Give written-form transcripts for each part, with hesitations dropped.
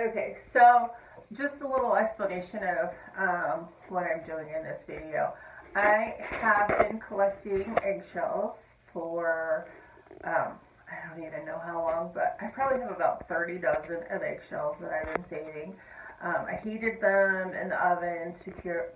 Okay, so just a little explanation of what I'm doing in this video. I have been collecting eggshells for, I don't even know how long, but I probably have about 30 dozen of eggshells that I've been saving. I heated them in the oven to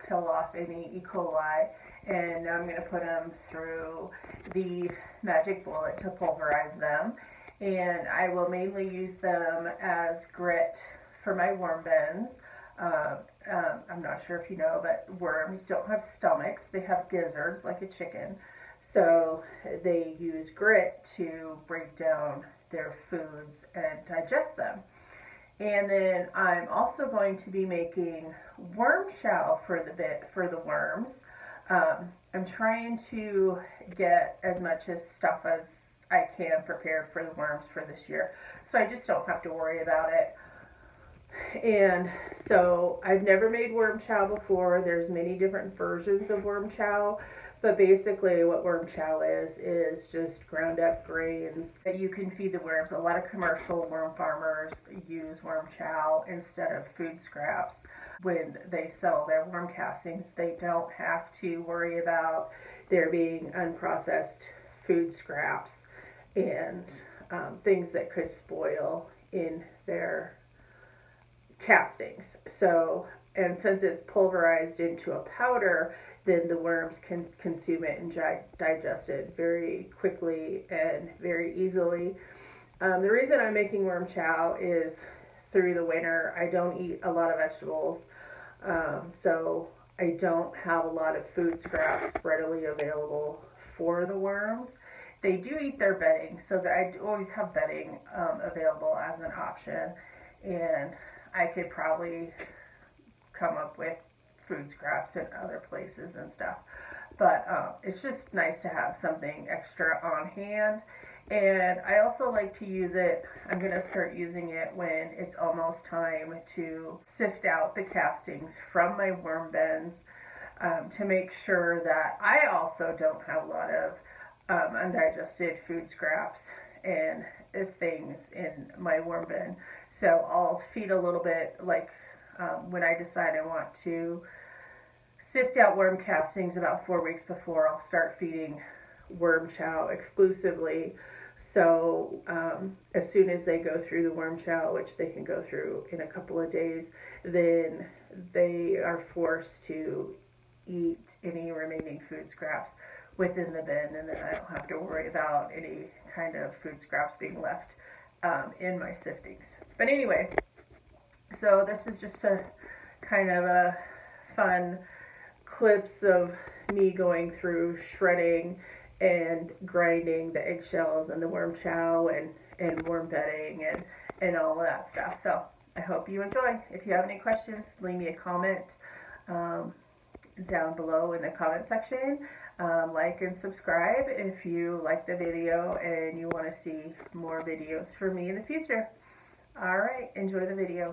kill off any E. coli, and now I'm going to put them through the magic bullet to pulverize them. And I will mainly use them as grit for my worm bins. I'm not sure if you know, but worms don't have stomachs. They have gizzards like a chicken. So they use grit to break down their foods and digest them. And then I'm also going to be making worm chow for the worms. I'm trying to get as much stuff as I can prepared for the worms for this year, so I just don't have to worry about it. And so I've never made worm chow before. There's many different versions of worm chow, but basically what worm chow is just ground up grains that you can feed the worms. A lot of commercial worm farmers use worm chow instead of food scraps. When they sell their worm castings, they don't have to worry about there being unprocessed food scraps and things that could spoil in their castings. So, and since it's pulverized into a powder, then the worms can consume it and digest it very quickly and very easily. The reason I'm making worm chow is through the winter I don't eat a lot of vegetables, so I don't have a lot of food scraps readily available for the worms. They do eat their bedding, so that I always have bedding available as an option, and I could probably come up with food scraps in other places and stuff. But it's just nice to have something extra on hand. And I also like to use it, I'm going to start using it when it's almost time to sift out the castings from my worm bins, to make sure that I also don't have a lot of undigested food scraps and things in my worm bin. So I'll feed a little bit, like when I decide I want to sift out worm castings about 4 weeks before, I'll start feeding worm chow exclusively. So as soon as they go through the worm chow, which they can go through in a couple of days, then they are forced to eat any remaining food scraps within the bin, and then I don't have to worry about any kind of food scraps being left in my siftings. But anyway, so this is just a kind of a fun clips of me going through shredding and grinding the eggshells and the worm chow and worm bedding and all of that stuff. So I hope you enjoy. If you have any questions, leave me a comment down below in the comment section. Like and subscribe if you like the video and you want to see more videos from me in the future. Alright, enjoy the video.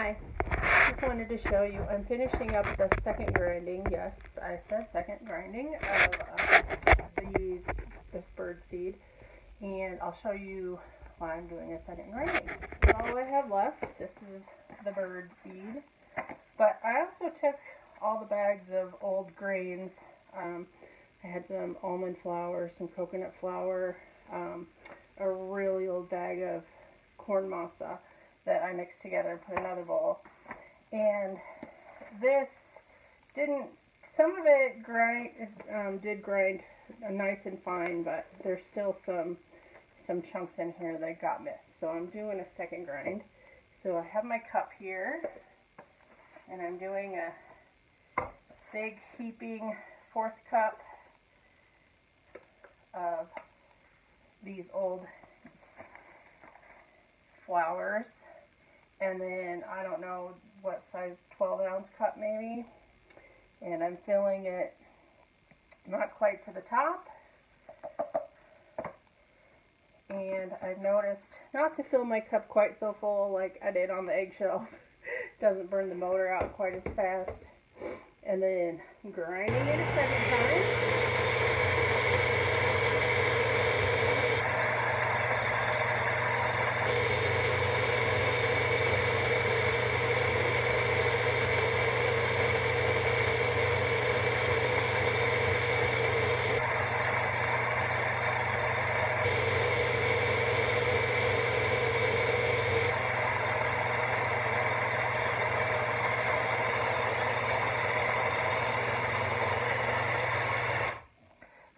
Hi, just wanted to show you, I'm finishing up the second grinding, yes, I said second grinding of this bird seed, and I'll show you why I'm doing a second grinding. That's all I have left. This is the bird seed, but I also took all the bags of old grains. I had some almond flour, some coconut flour, a really old bag of corn masa that I mixed together and put in another bowl. And this didn't, some of it did grind nice and fine, but there's still some chunks in here that got missed. So I'm doing a second grind. So I have my cup here, and I'm doing a big heaping fourth cup of these old flours, and then I don't know what size, 12-ounce cup maybe, and I'm filling it not quite to the top. And I've noticed not to fill my cup quite so full like I did on the eggshells. Doesn't burn the motor out quite as fast. And then grinding it a second time.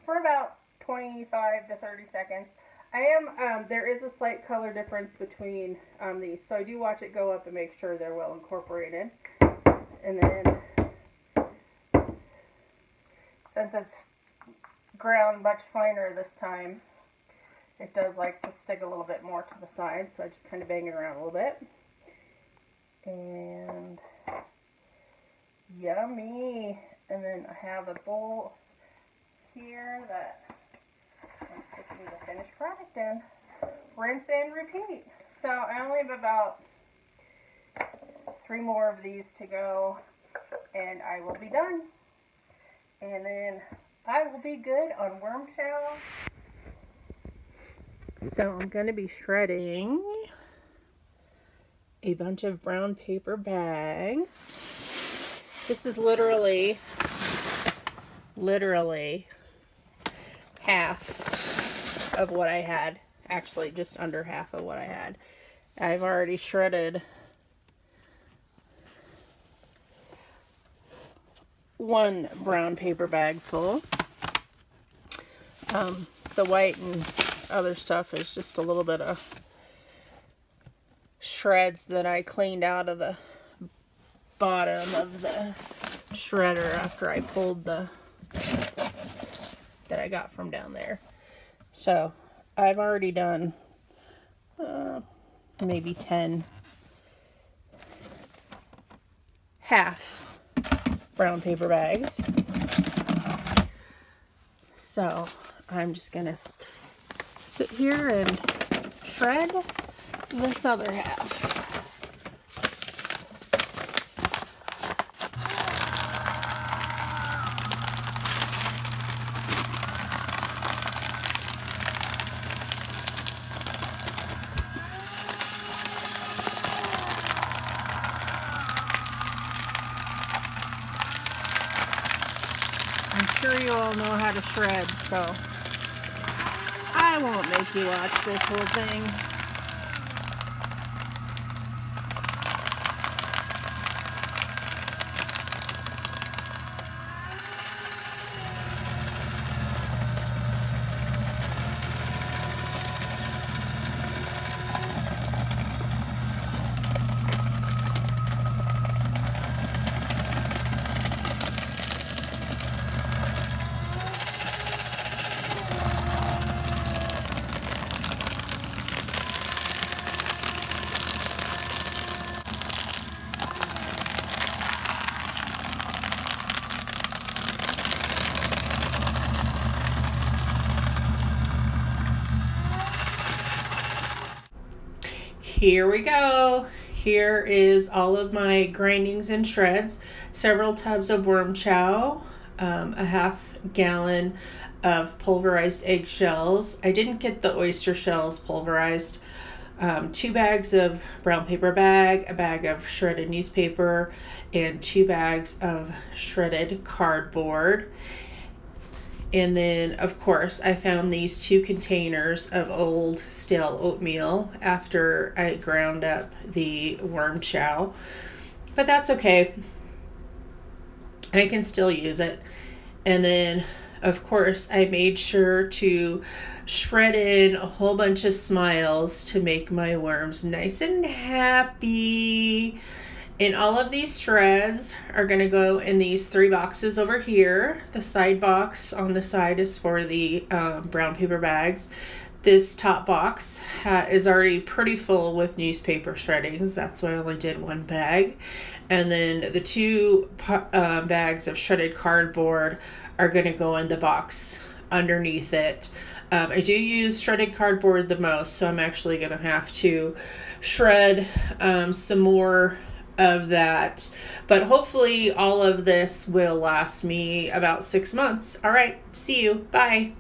For about 25 to 30 seconds. There is a slight color difference between these, so I do watch it go up and make sure they're well incorporated. And then, since it's ground much finer this time, it does like to stick a little bit more to the side, so I just kind of bang it around a little bit. And yummy! And then I have a bowl here that I'm sticking the finished product in. Rinse and repeat. So I only have about 3 more of these to go, and I will be done. And then I will be good on worm chow. So I'm going to be shredding a bunch of brown paper bags. This is literally half of what I had. Actually, just under half of what I had. I've already shredded one brown paper bag full. The white and other stuff is just a little bit of shreds that I cleaned out of the bottom of the shredder after I pulled that I got from down there. So I've already done maybe 10 half brown paper bags. So I'm just gonna sit here and shred this other half. I'm sure you all know how to shred, so I won't make you watch this whole thing. Here we go. Here is all of my grindings and shreds, several tubs of worm chow, a half gallon of pulverized eggshells. I didn't get the oyster shells pulverized. 2 bags of brown paper bag, a bag of shredded newspaper, and 2 bags of shredded cardboard. And then, of course, I found these 2 containers of old stale oatmeal after I ground up the worm chow. But that's okay. I can still use it. And then, of course, I made sure to shred in a whole bunch of smiles to make my worms nice and happy. And all of these shreds are going to go in these 3 boxes over here. The side box on the side is for the brown paper bags. This top box is already pretty full with newspaper shreddings. That's why I only did 1 bag. And then the 2 bags of shredded cardboard are going to go in the box underneath it. I do use shredded cardboard the most, so I'm actually going to have to shred some more of that, but hopefully all of this will last me about 6 months. All right, see you. Bye.